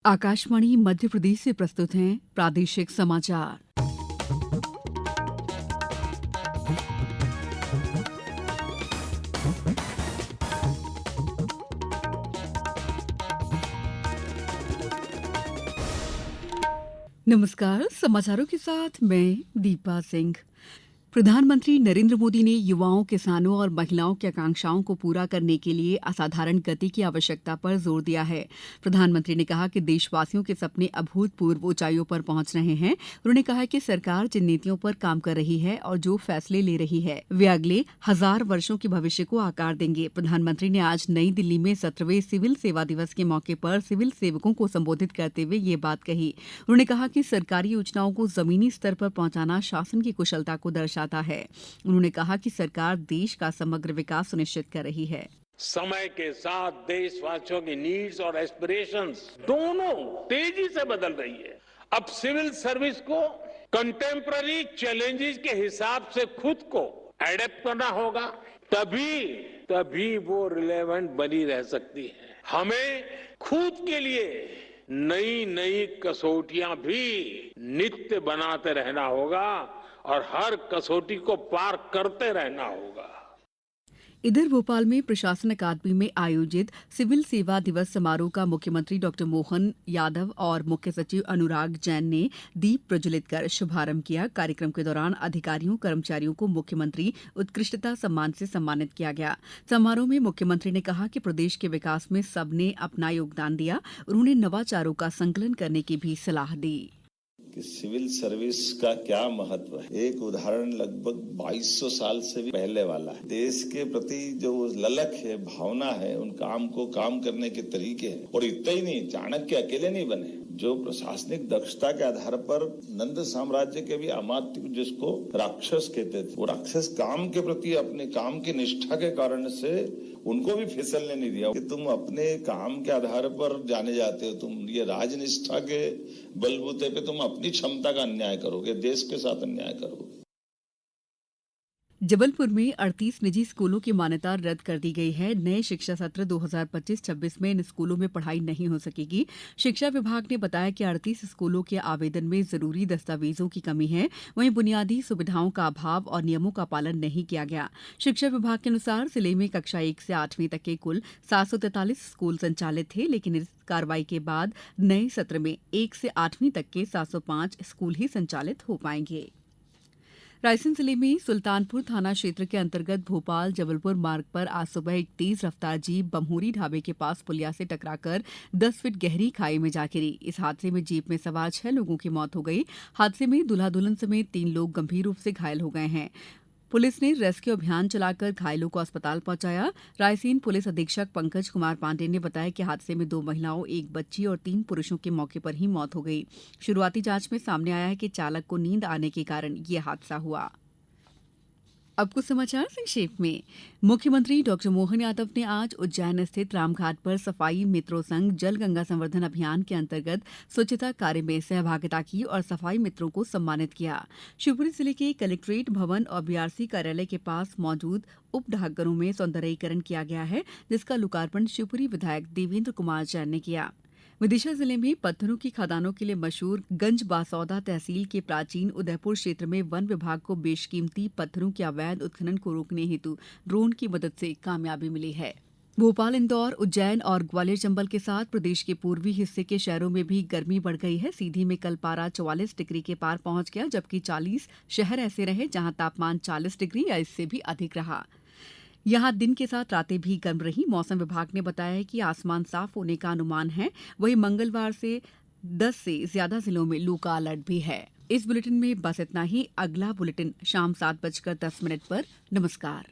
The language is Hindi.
आकाशवाणी मध्य प्रदेश से प्रस्तुत हैं प्रादेशिक समाचार। नमस्कार, समाचारों के साथ मैं दीपा सिंह। प्रधानमंत्री नरेंद्र मोदी ने युवाओं, किसानों और महिलाओं की आकांक्षाओं को पूरा करने के लिए असाधारण गति की आवश्यकता पर जोर दिया है। प्रधानमंत्री ने कहा कि देशवासियों के सपने अभूतपूर्व ऊंचाइयों पर पहुंच रहे हैं। उन्होंने कहा कि सरकार जिन नीतियों पर काम कर रही है और जो फैसले ले रही है वे अगले 1000 वर्षों के भविष्य को आकार देंगे। प्रधानमंत्री ने आज नई दिल्ली में 17वें सिविल सेवा दिवस के मौके पर सिविल सेवकों को संबोधित करते हुए ये बात कही। उन्होंने कहा कि सरकारी योजनाओं को जमीनी स्तर पर पहुंचाना शासन की कुशलता को दर्शाता है। उन्होंने कहा कि सरकार देश का समग्र विकास सुनिश्चित कर रही है। समय के साथ देशवासियों की नीड्स और एस्पिरेशंस दोनों तेजी से बदल रही है। अब सिविल सर्विस को कंटेम्पररी चैलेंजेस के हिसाब से खुद को एडेप्ट करना होगा, तभी वो रिलेवेंट बनी रह सकती है। हमें खुद के लिए नई नई कसौटियां भी नित्य बनाते रहना होगा और हर कसौटी को पार करते रहना होगा। इधर भोपाल में प्रशासन अकादमी में आयोजित सिविल सेवा दिवस समारोह का मुख्यमंत्री डॉ मोहन यादव और मुख्य सचिव अनुराग जैन ने दीप प्रज्वलित कर शुभारंभ किया। कार्यक्रम के दौरान अधिकारियों कर्मचारियों को मुख्यमंत्री उत्कृष्टता सम्मान से सम्मानित किया गया। समारोह में मुख्यमंत्री ने कहा कि प्रदेश के विकास में सबने अपना योगदान दिया। उन्होंने नवाचारों का संकलन करने की भी सलाह दी। कि सिविल सर्विस का क्या महत्व है। एक उदाहरण लगभग 2200 साल से भी पहले वाला है। देश के प्रति जो ललक है, भावना है, उन काम को काम करने के तरीके हैं। और इतना ही नहीं, चाणक्य अकेले नहीं बने। जो प्रशासनिक दक्षता के आधार पर नंद साम्राज्य के भी अमात्य, जिसको राक्षस कहते थे, वो राक्षस काम के प्रति अपने काम की निष्ठा के कारण से उनको भी फिसलने नहीं दिया कि तुम अपने काम के आधार पर जाने जाते हो, तुम ये राजनिष्ठा के बलबूते पे तुम अपनी क्षमता का अन्याय करोगे, देश के साथ अन्याय करोगे। जबलपुर में 38 निजी स्कूलों की मान्यता रद्द कर दी गई है। नए शिक्षा सत्र 2025-26 में इन स्कूलों में पढ़ाई नहीं हो सकेगी। शिक्षा विभाग ने बताया कि 38 स्कूलों के आवेदन में जरूरी दस्तावेजों की कमी है। वहीं बुनियादी सुविधाओं का अभाव और नियमों का पालन नहीं किया गया। शिक्षा विभाग के अनुसार जिले में कक्षा 1 से 8वीं तक के कुल 743 स्कूल संचालित थे, लेकिन इस कार्रवाई के बाद नए सत्र में 1 से 8वीं तक के 705 स्कूल ही संचालित हो पाएंगे। रायसेन जिले में सुल्तानपुर थाना क्षेत्र के अंतर्गत भोपाल जबलपुर मार्ग पर आज सुबह एक तेज रफ्तार जीप बम्होरी ढाबे के पास पुलिया से टकराकर 10 फीट गहरी खाई में जा गिरी। इस हादसे में जीप में सवार 6 लोगों की मौत हो गई। हादसे में दूल्हा दुल्हन समेत 3 लोग गंभीर रूप से घायल हो गए हैं। पुलिस ने रेस्क्यू अभियान चलाकर घायलों को अस्पताल पहुंचाया। रायसेन पुलिस अधीक्षक पंकज कुमार पांडे ने बताया कि हादसे में 2 महिलाओं, 1 बच्ची और 3 पुरुषों की मौके पर ही मौत हो गई। शुरुआती जांच में सामने आया है कि चालक को नींद आने के कारण यह हादसा हुआ। अब कुछ समाचार संक्षेप में। मुख्यमंत्री डॉ मोहन यादव ने आज उज्जैन स्थित रामघाट पर सफाई मित्रों संग जल गंगा संवर्धन अभियान के अंतर्गत स्वच्छता कार्य में सहभागिता की और सफाई मित्रों को सम्मानित किया। शिवपुरी जिले के कलेक्ट्रेट भवन और बीआरसी कार्यालय के पास मौजूद उप डाकघरों में सौंदर्यीकरण किया गया है, जिसका लोकार्पण शिवपुरी विधायक देवेंद्र कुमार जैन ने किया। विदिशा जिले में पत्थरों की खदानों के लिए मशहूर गंजबासौदा तहसील के प्राचीन उदयपुर क्षेत्र में वन विभाग को बेशकीमती पत्थरों के अवैध उत्खनन को रोकने हेतु ड्रोन की मदद से कामयाबी मिली है। भोपाल, इंदौर, उज्जैन और ग्वालियर चंबल के साथ प्रदेश के पूर्वी हिस्से के शहरों में भी गर्मी बढ़ गई है। सीधी में कल पारा 44 डिग्री के पार पहुंच गया, जबकि 40 शहर ऐसे रहे जहां तापमान 40 डिग्री या इससे भी अधिक रहा। यहां दिन के साथ रातें भी गर्म रही। मौसम विभाग ने बताया है कि आसमान साफ होने का अनुमान है। वहीं मंगलवार से 10 से ज्यादा जिलों में लू का अलर्ट भी है। इस बुलेटिन में बस इतना ही। अगला बुलेटिन शाम 7:10 पर। नमस्कार।